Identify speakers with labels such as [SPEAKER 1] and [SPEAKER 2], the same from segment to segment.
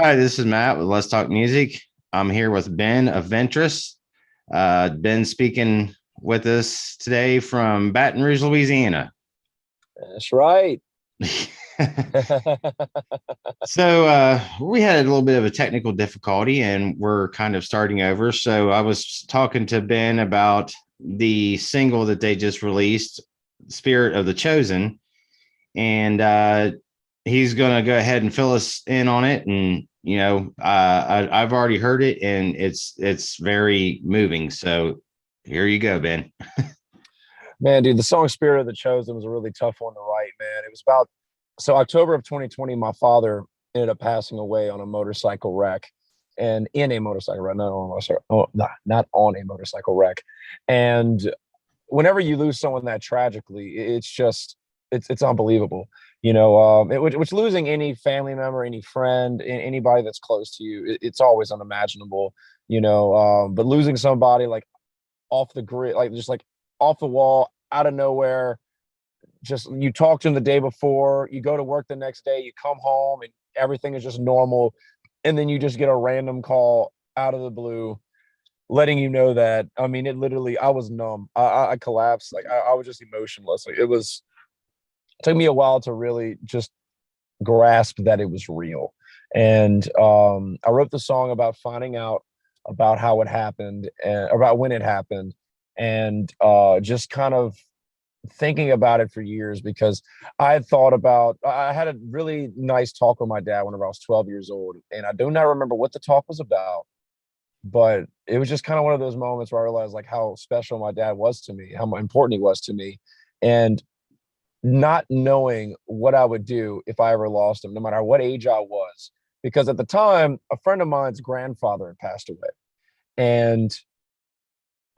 [SPEAKER 1] Hi, this is Matt with Let's Talk Music. I'm here with Ben of Ventruss. Ben speaking with us today from Baton Rouge, Louisiana.
[SPEAKER 2] That's right.
[SPEAKER 1] So we had a little bit of a technical difficulty and we're kind of starting over. So I was talking to Ben about the single that they just released, Spirit of the Chosen. And he's going to go ahead and fill us in on it. And I've already heard it, and it's very moving. So here you go, Ben.
[SPEAKER 2] Man, dude, the song Spirit of the Chosen was a really tough one to write, man. It was about October of 2020, my father ended up passing away on a motorcycle wreck and in a motorcycle wreck, not on a motorcycle, oh, not on a motorcycle wreck. And whenever you lose someone that tragically, it's just it's unbelievable. Which losing any family member, any friend, anybody that's close to you, it's always unimaginable. But losing somebody like off the grid, like just like off the wall, out of nowhere, just you talk to them the day before, you go to work the next day, you come home and everything is just normal, and then you just get a random call out of the blue letting you know that. I mean, it literally, I was numb. I collapsed. Like I was just emotionless. Like it took me a while to really just grasp that it was real. And I wrote the song about finding out about how it happened and about when it happened, and just kind of thinking about it for years because I had a really nice talk with my dad whenever I was 12 years old, and I do not remember what the talk was about, but it was just kind of one of those moments where I realized like how special my dad was to me, how important he was to me, and not knowing what I would do if I ever lost him, no matter what age I was. Because at the time, a friend of mine's grandfather had passed away. And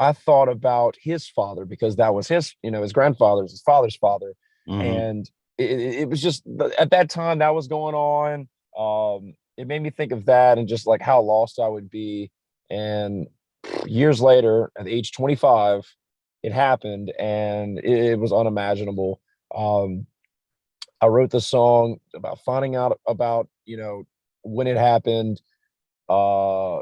[SPEAKER 2] I thought about his father because that was his grandfather's, his father's father.
[SPEAKER 1] Mm-hmm.
[SPEAKER 2] And it was just at that time that was going on. It made me think of that and just like how lost I would be. And years later, at age 25, it happened and it was unimaginable. Um, I wrote the song about finding out about, when it happened. Uh,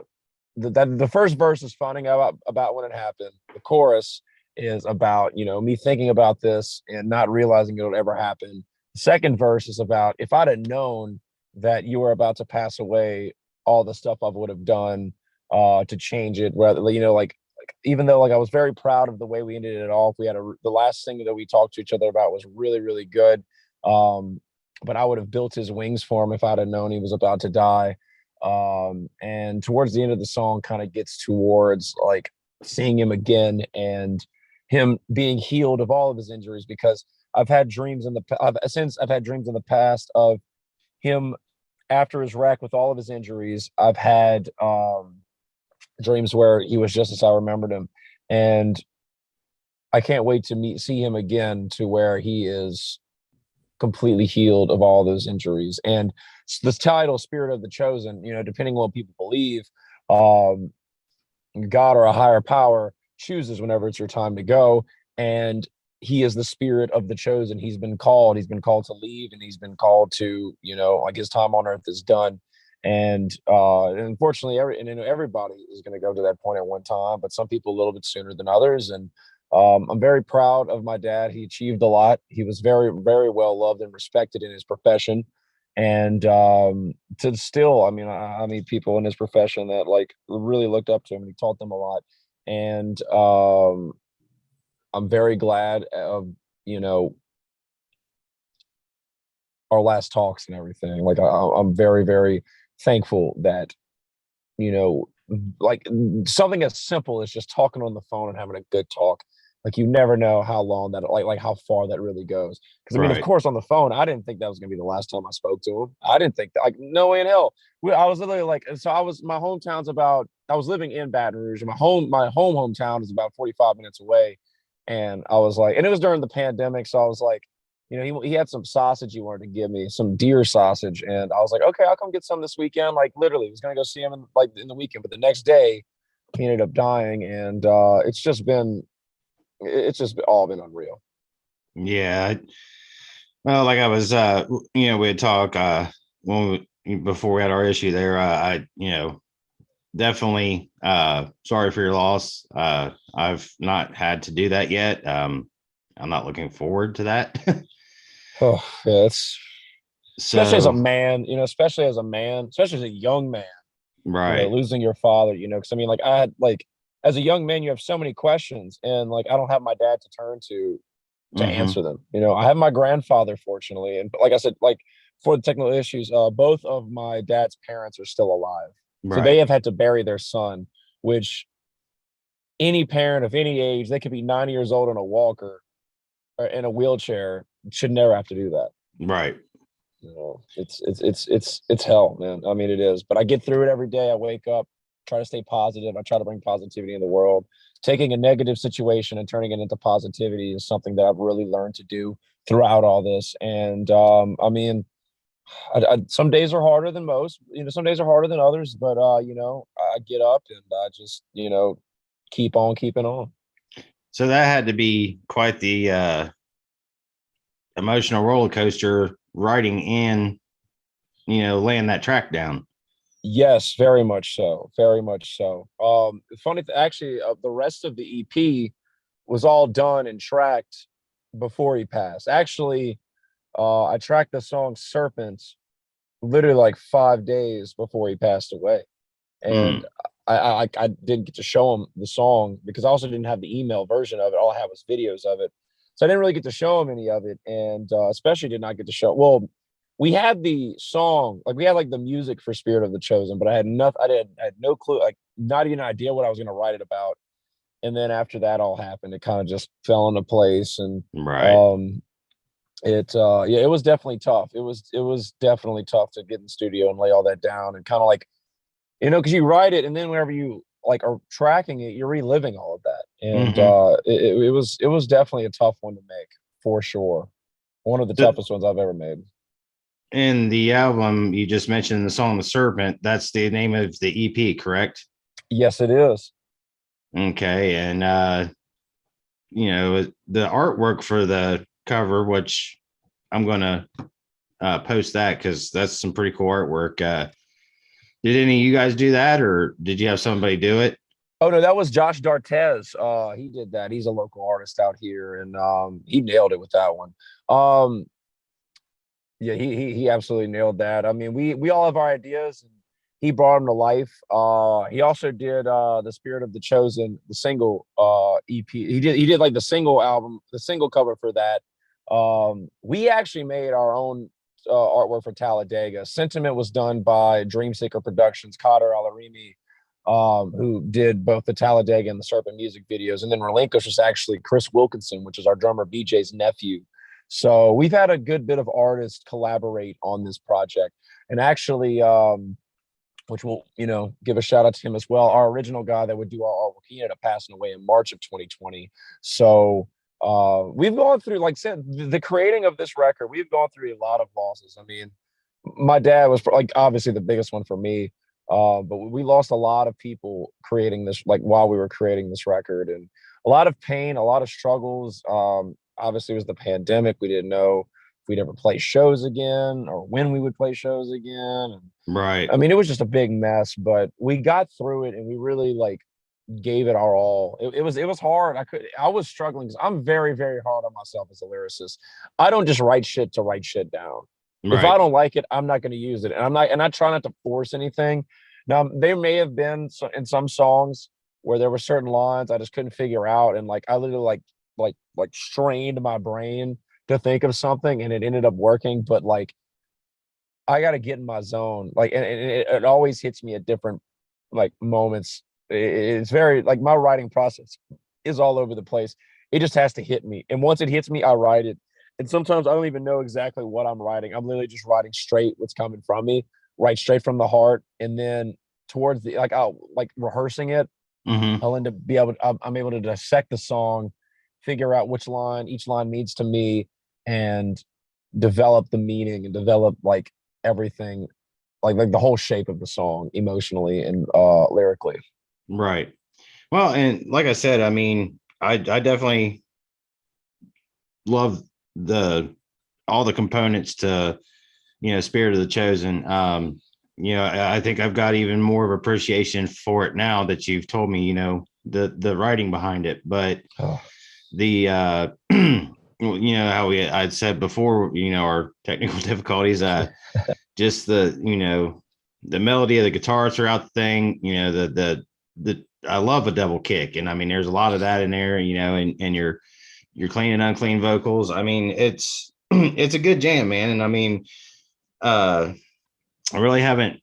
[SPEAKER 2] the first verse is finding out about when it happened. The chorus is about, me thinking about this and not realizing it'll ever happen. The second verse is about if I'd have known that you were about to pass away, all the stuff I would have done to change it. Rather, like even though like I was very proud of the way we ended it off, the last thing that we talked to each other about was really, really good. Um, but I would have built his wings for him if I'd have known he was about to die. And towards the end of the song kind of gets towards like seeing him again and him being healed of all of his injuries, because I've had dreams in the past of him after his wreck with all of his injuries. I've had dreams where he was just as I remembered him, and I can't wait to see him again to where he is completely healed of all those injuries. And this title, Spirit of the Chosen, depending on what people believe, um, God or a higher power chooses whenever it's your time to go. And he is the spirit of the chosen. He's been called to leave, and he's been called to, like his time on earth is done. And unfortunately, everybody is going to go to that point at one time, but some people a little bit sooner than others. And I'm very proud of my dad. He achieved a lot. He was very, very well loved and respected in his profession. And to still, I mean, I meet people in his profession that like really looked up to him, and he taught them a lot. And I'm very glad of, you know, our last talks and everything. Like I'm very, very thankful that, you know, like something as simple as just talking on the phone and having a good talk. Like you never know how long that like how far that really goes. Because I mean, of
[SPEAKER 1] Right.
[SPEAKER 2] course, on the phone, I didn't think that was gonna be the last time I spoke to him. I didn't think that, like, no way in hell. I was literally like, so I was my hometown's about. I was living in Baton Rouge, and my hometown is about 45 minutes away. And I was like, and it was during the pandemic, so I was like, he had some sausage he wanted to give me, some deer sausage, and I was like, okay, I'll come get some this weekend. Like literally, I was gonna go see him in the weekend, but the next day he ended up dying, and it's just all been unreal.
[SPEAKER 1] Yeah. Well, like I was, we had talk when before we had our issue there, I definitely sorry for your loss. I've not had to do that yet. I'm not looking forward to that.
[SPEAKER 2] Oh, yeah, it's especially as a
[SPEAKER 1] So
[SPEAKER 2] man, especially as a man, especially as a young man,
[SPEAKER 1] right.
[SPEAKER 2] losing your father, because I mean, like I had like as a young man, you have so many questions, and like I don't have my dad to turn to
[SPEAKER 1] Hmm.
[SPEAKER 2] answer them. I have my grandfather, fortunately, and like I said, like for the technical issues, both of my dad's parents are still alive, so they
[SPEAKER 1] Right.
[SPEAKER 2] have had to bury their son, which any parent of any age, they could be 90 years old in a walker or in a wheelchair, should never have to do that.
[SPEAKER 1] Right.
[SPEAKER 2] It's hell, man. I mean, it is, but I get through it every day. I wake up, try to stay positive. I try to bring positivity in the world. Taking a negative situation and turning it into positivity is something that I've really learned to do throughout all this. And I mean, some days are harder than most. Some days are harder than others, but I get up and I just keep on keeping on.
[SPEAKER 1] So that had to be quite the emotional roller coaster writing in, laying that track down.
[SPEAKER 2] Yes, very much so. Very much so. Funny, actually, the rest of the EP was all done and tracked before he passed. Actually, I tracked the song "Serpents" literally like 5 days before he passed away, and
[SPEAKER 1] Mm,
[SPEAKER 2] I didn't get to show him the song because I also didn't have the email version of it. All I had was videos of it, so I didn't really get to show him any of it, and especially did not get to show. Well, we had the song, like we had like the music for "Spirit of the Chosen," but I had nothing. I had no clue, like not even an idea what I was going to write it about. And then after that all happened, it kind of just fell into place, and
[SPEAKER 1] right.
[SPEAKER 2] um, it was definitely tough. It was definitely tough to get in the studio and lay all that down and kind of like because you write it and then whenever you like are tracking it, you're reliving all of that. And
[SPEAKER 1] Hmm.
[SPEAKER 2] it was definitely a tough one to make for sure. One of the
[SPEAKER 1] So
[SPEAKER 2] toughest ones I've ever made.
[SPEAKER 1] in the album, you just mentioned the song "The Serpent." That's the name of the EP, correct?
[SPEAKER 2] Yes, it is.
[SPEAKER 1] Okay, and the artwork for the cover, which I'm gonna post that because that's some pretty cool artwork. Did any of you guys do that, or did you have somebody do it?
[SPEAKER 2] Oh no, that was Josh Dartez. He did that. He's a local artist out here, and he nailed it with that one. Um, yeah, he absolutely nailed that. I mean, we all have our ideas, and he brought them to life. He also did the Spirit of the Chosen, the single EP. He did like the single album, the single cover for that. We actually made our own artwork for Talladega. Sentiment was done by Dreamseeker Productions, Kader Alarimi, who did both the Talladega and the Serpent music videos. And then Relinquish was actually Chris Wilkinson, which is our drummer BJ's nephew. So we've had a good bit of artists collaborate on this project. And actually, which we'll, give a shout out to him as well. Our original guy that would do our artwork, he ended up passing away in March of 2020. So we've gone through, like I said, the creating of this record, we've gone through a lot of losses. I mean, my dad was like obviously the biggest one for me. But we lost a lot of people creating this, like while we were creating this record, and a lot of pain, a lot of struggles. Obviously, it was the pandemic. We didn't know if we'd ever play shows again or when we would play shows again. And
[SPEAKER 1] Right.
[SPEAKER 2] I mean, it was just a big mess, but we got through it and we really like gave it our all. It was hard. I was struggling because I'm very, very hard on myself as a lyricist. I don't just write shit to write shit down. If I
[SPEAKER 1] Right.
[SPEAKER 2] don't like it, I'm not going to use it. And I try not to force anything. Now, there may have been in some songs where there were certain lines I just couldn't figure out. And like, I literally like strained my brain to think of something and it ended up working. But like, I got to get in my zone. Like, and it always hits me at different like moments. It's very like my writing process is all over the place. It just has to hit me. And once it hits me, I write it. And sometimes I don't even know exactly what I'm writing. I'm literally just writing straight what's coming from me, right straight from the heart. And then towards the like I'll like rehearsing it,
[SPEAKER 1] Hmm.
[SPEAKER 2] I'll end up be able to, I'm able to dissect the song, figure out which line each line means to me, and develop the meaning and develop like everything, like the whole shape of the song emotionally and lyrically.
[SPEAKER 1] Right. Well, and like I said, I mean, I definitely love the all the components to Spirit of the Chosen. I think I've got even more of appreciation for it now that you've told me, the writing behind it. But
[SPEAKER 2] Oh,
[SPEAKER 1] the how I'd said before, our technical difficulties, just the melody of the guitar throughout the thing, the I love a double kick, and I mean there's a lot of that in there, and your clean and unclean vocals. I mean it's it's a good jam, man. And I mean I really haven't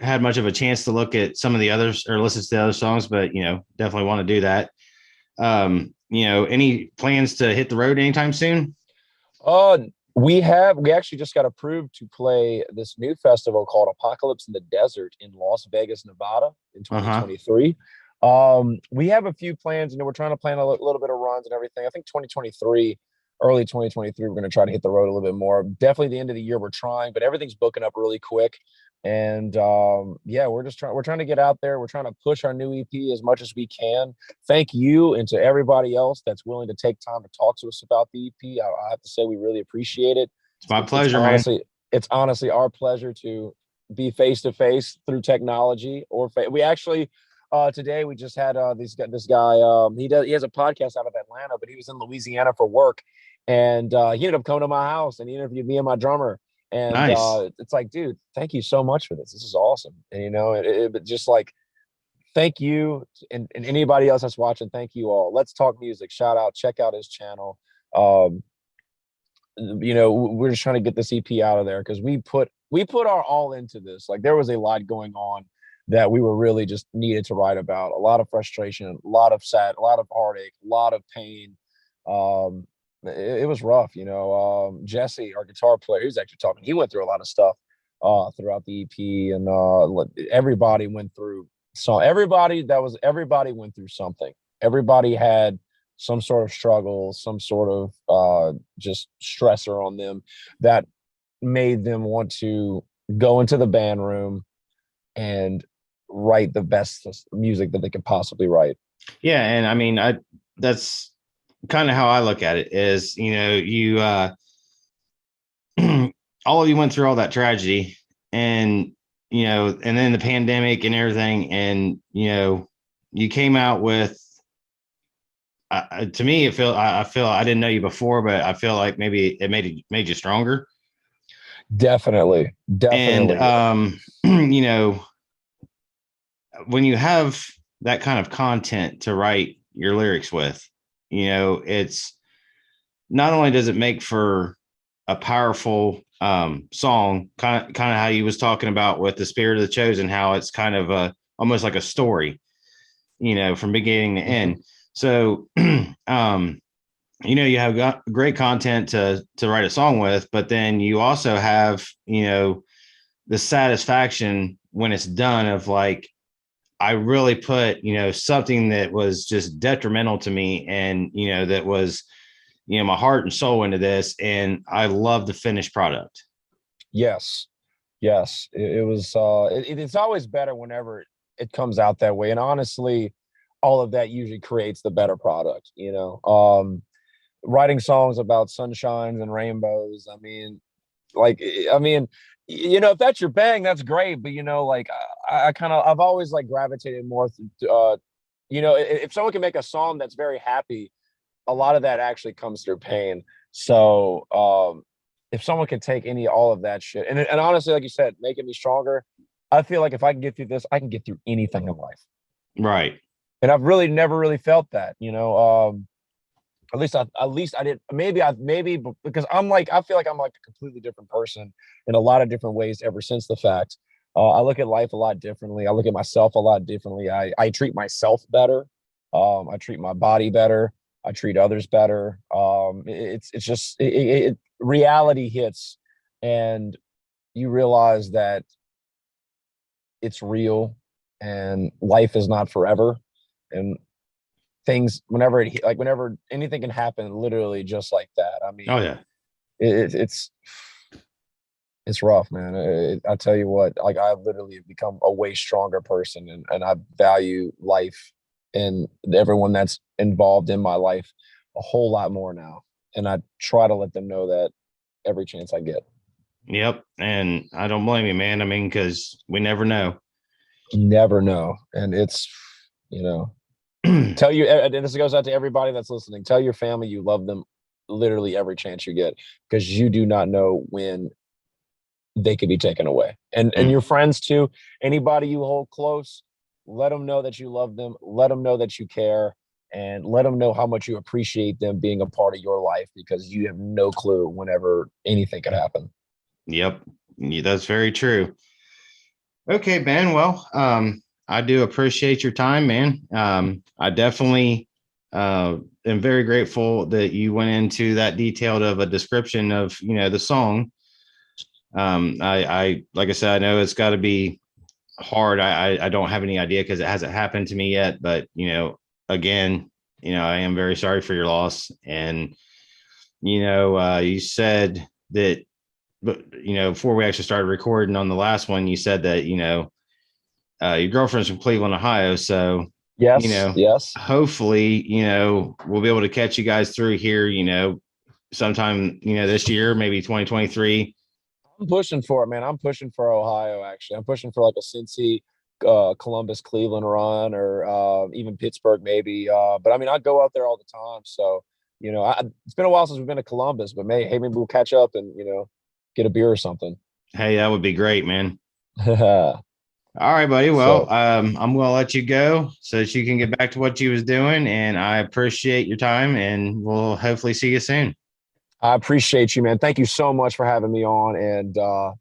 [SPEAKER 1] had much of a chance to look at some of the others or listen to the other songs, but definitely want to do that. Any plans to hit the road anytime soon?
[SPEAKER 2] Uh, we actually just got approved to play this new festival called Apocalypse in the Desert in Las Vegas, Nevada in
[SPEAKER 1] Uh-huh.
[SPEAKER 2] 2023. We have a few plans, we're trying to plan a little bit of runs and everything. I think 2023, early 2023, we're going to try to hit the road a little bit more. Definitely the end of the year, we're trying, but everything's booking up really quick. And yeah, we're trying to get out there. We're trying to push our new EP as much as we can. Thank you, and to everybody else that's willing to take time to talk to us about the EP. I have to say we really appreciate it.
[SPEAKER 1] It's my
[SPEAKER 2] It's
[SPEAKER 1] pleasure, man.
[SPEAKER 2] honestly our pleasure to be face to face through technology. We actually today we just had this guy. He has a podcast out of Atlanta, but he was in Louisiana for work, and he ended up coming to my house and he interviewed me and my drummer. And
[SPEAKER 1] Nice.
[SPEAKER 2] it's like, dude, thank you so much for this. This is awesome. And but just like, thank you, and anybody else that's watching, thank you all. Let's Talk Music, shout out, check out his channel. um we're just trying to get this EP out of there because we put our all into this. Like, there was a lot going on that we were really just needed to write about. A lot of frustration, a lot of sad, a lot of heartache, a lot of pain. It was rough. Jesse, our guitar player, he was actually talking, he went through a lot of stuff throughout the EP. And everybody went through, so everybody went through something. Everybody had some sort of struggle, some sort of just stressor on them that made them want to go into the band room and write the best music that they could possibly write.
[SPEAKER 1] Yeah, and I mean that's kind of how I look at it is, you all of you went through all that tragedy, and and then the pandemic and everything, and you came out with to me I feel I didn't know you before, but I feel like maybe it made you stronger.
[SPEAKER 2] Definitely,
[SPEAKER 1] And
[SPEAKER 2] definitely.
[SPEAKER 1] when you have that kind of content to write your lyrics with, it's not only does it make for a powerful song, kind of how you was talking about with the Spirit of the Chosen, how it's kind of almost like a story, from beginning to
[SPEAKER 2] Mm-hmm.
[SPEAKER 1] end. So, you have got great content to write a song with, but then you also have, the satisfaction when it's done of like, I really put, something that was just detrimental to me, and, that was, my heart and soul into this. And I love the finished product.
[SPEAKER 2] Yes, yes. It was. It's always better whenever it comes out that way. And honestly, all of that usually creates the better product. Writing songs about sunshines and rainbows. If that's your bang, that's great. But like, I've always like gravitated more to, if someone can make a song that's very happy, a lot of that actually comes through pain. So if someone can take all of that shit, and honestly, like you said, making me stronger, I feel like if I can get through this, I can get through anything in life.
[SPEAKER 1] Right.
[SPEAKER 2] And I've really never really felt that. At least I did. Maybe because I feel like I'm like a completely different person in a lot of different ways ever since the fact. I look at life a lot differently. I look at myself a lot differently. I treat myself better. I treat my body better. I treat others better. It's just reality hits, and you realize that it's real, and life is not forever, and things whenever anything can happen literally just like that. I
[SPEAKER 1] Oh
[SPEAKER 2] mean,
[SPEAKER 1] yeah.
[SPEAKER 2] it, it's rough, man. I tell you what, like, I've literally become a way stronger person, and I value life and everyone that's involved in my life a whole lot more now. And I try to let them know that every chance I get.
[SPEAKER 1] Yep. And I don't blame you, man. I mean, because we never know.
[SPEAKER 2] You never know. And it's, tell you, and this goes out to everybody that's listening, tell your family you love them literally every chance you get, because you do not know when they could be taken away. And your friends too, anybody you hold close, let them know that you love them, let them know that you care, and let them know how much you appreciate them being a part of your life, because you have no clue whenever anything could happen.
[SPEAKER 1] Yep. Yeah, that's very true. Okay, Ben. Well, I do appreciate your time, man. I definitely am very grateful that you went into that detailed of a description of, the song. I like I said, I know it's got to be hard. I don't have any idea because it hasn't happened to me yet. But again, I am very sorry for your loss. And you said that, but before we actually started recording on the last one, you said that your girlfriend's from Cleveland, Ohio. So
[SPEAKER 2] Yes.
[SPEAKER 1] hopefully we'll be able to catch you guys through here. Sometime this year, maybe 2023.
[SPEAKER 2] I'm pushing for it, man. I'm pushing for Ohio, actually. I'm pushing for like a Cincy, Columbus, Cleveland run, or even Pittsburgh, maybe. But I mean, I go out there all the time. So, it's been a while since we've been to Columbus, but maybe we'll catch up and, get a beer or something.
[SPEAKER 1] Hey, that would be great, man. All right, buddy. Well, I'm going to let you go so that you can get back to what you was doing. And I appreciate your time, and we'll hopefully see you soon.
[SPEAKER 2] I appreciate you, man. Thank you so much for having me on, and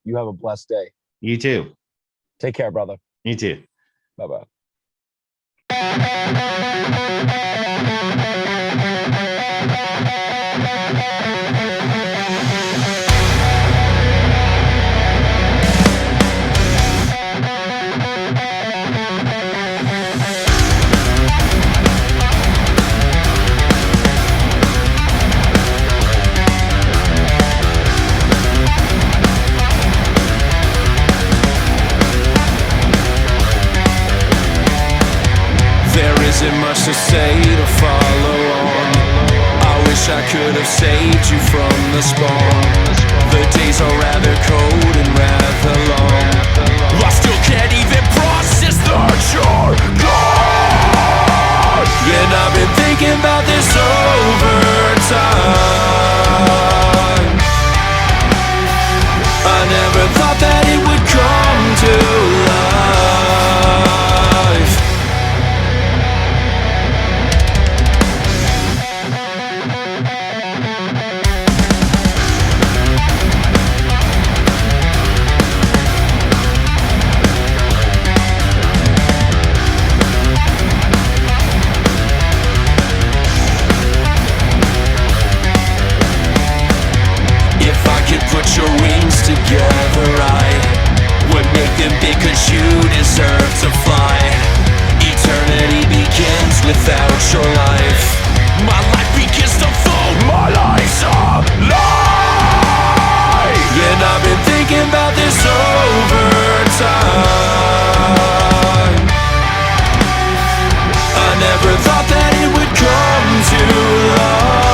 [SPEAKER 2] you have a blessed day.
[SPEAKER 1] You too.
[SPEAKER 2] Take care, brother.
[SPEAKER 1] You too.
[SPEAKER 2] Bye-bye.
[SPEAKER 3] Isn't much to say to follow on. I wish I could have saved you from the spawn. The days are rather cold and rather long. I still can't even process that you're gone. And I've been thinking about this over time. I never thought that it would come to life. Put your wings together, I would make them big, 'cause you deserve to fly. Eternity begins without your life. My life begins to fall, my life's a lie. And I've been thinking about this over time. I never thought that it would come to life.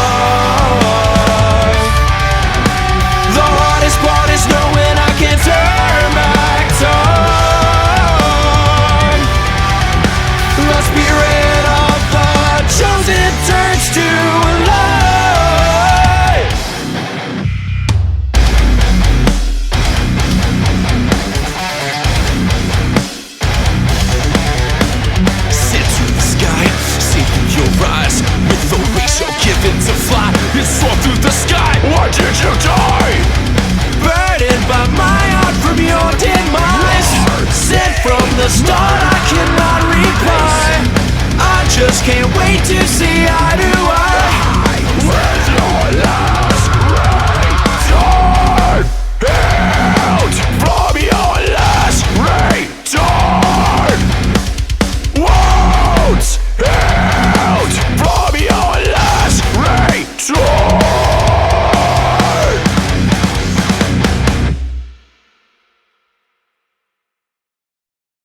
[SPEAKER 3] The hardest part is knowing I can't turn back time. The spirit of the chosen turns to light. Sit to the sky, see through your eyes. With the wings you're given to fly, it's soar through the sky. Why did you die? Burdened by my heart from your demise. Sent from the start, I cannot reply. I just can't wait to see eye to